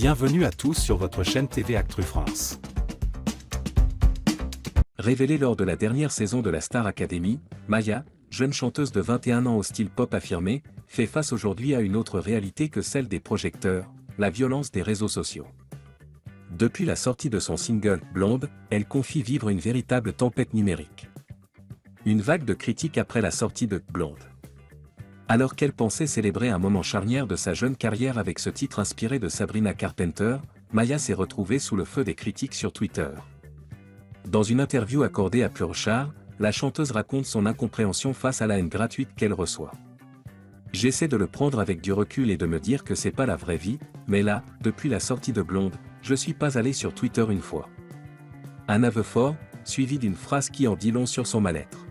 Bienvenue à tous sur votre chaîne TV Actu France. Révélée lors de la dernière saison de la Star Academy, Maya, jeune chanteuse de 21 ans au style pop affirmé, fait face aujourd'hui à une autre réalité que celle des projecteurs, la violence des réseaux sociaux. Depuis la sortie de son single « Blonde », elle confie vivre une véritable tempête numérique. Une vague de critiques après la sortie de « Blonde ». Alors qu'elle pensait célébrer un moment charnière de sa jeune carrière avec ce titre inspiré de Sabrina Carpenter, Maya s'est retrouvée sous le feu des critiques sur Twitter. Dans une interview accordée à Pure Char, la chanteuse raconte son incompréhension face à la haine gratuite qu'elle reçoit. J'essaie de le prendre avec du recul et de me dire que c'est pas la vraie vie, mais là, depuis la sortie de Blonde, je suis pas allé sur Twitter une fois. Un aveu fort, suivi d'une phrase qui en dit long sur son mal-être.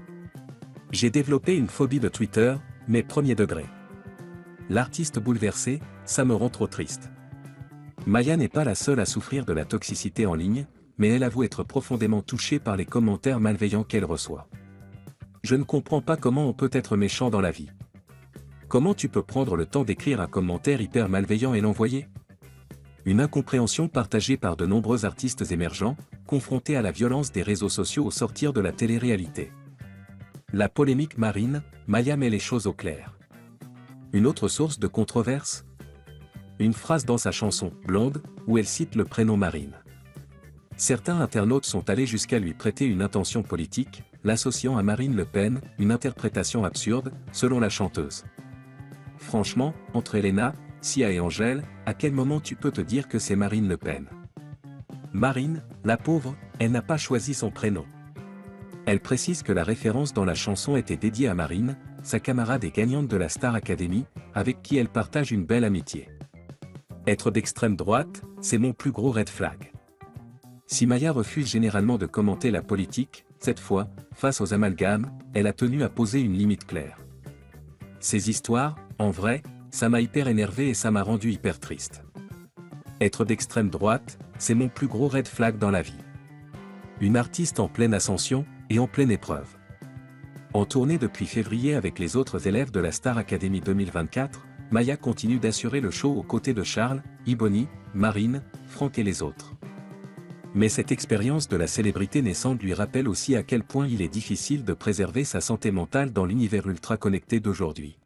J'ai développé une phobie de Twitter, mais premier degré. L'artiste bouleversé, ça me rend trop triste. Maya n'est pas la seule à souffrir de la toxicité en ligne, mais elle avoue être profondément touchée par les commentaires malveillants qu'elle reçoit. Je ne comprends pas comment on peut être méchant dans la vie. Comment tu peux prendre le temps d'écrire un commentaire hyper malveillant et l'envoyer? Une incompréhension partagée par de nombreux artistes émergents, confrontés à la violence des réseaux sociaux au sortir de la télé-réalité. La polémique Marine, Maya met les choses au clair. Une autre source de controverse? Une phrase dans sa chanson « Blonde » où elle cite le prénom Marine. Certains internautes sont allés jusqu'à lui prêter une intention politique, l'associant à Marine Le Pen, une interprétation absurde, selon la chanteuse. Franchement, entre Elena, Sia et Angèle, à quel moment tu peux te dire que c'est Marine Le Pen? Marine, la pauvre, elle n'a pas choisi son prénom. Elle précise que la référence dans la chanson était dédiée à Marine, sa camarade et gagnante de la Star Academy, avec qui elle partage une belle amitié. Être d'extrême droite, c'est mon plus gros red flag. Si Maya refuse généralement de commenter la politique, cette fois, face aux amalgames, elle a tenu à poser une limite claire. Ces histoires, en vrai, ça m'a hyper énervé et ça m'a rendu hyper triste. Être d'extrême droite, c'est mon plus gros red flag dans la vie. Une artiste en pleine ascension, et en pleine épreuve. En tournée depuis février avec les autres élèves de la Star Academy 2024, Maya continue d'assurer le show aux côtés de Charles, Iboni, Marine, Franck et les autres. Mais cette expérience de la célébrité naissante lui rappelle aussi à quel point il est difficile de préserver sa santé mentale dans l'univers ultra connecté d'aujourd'hui.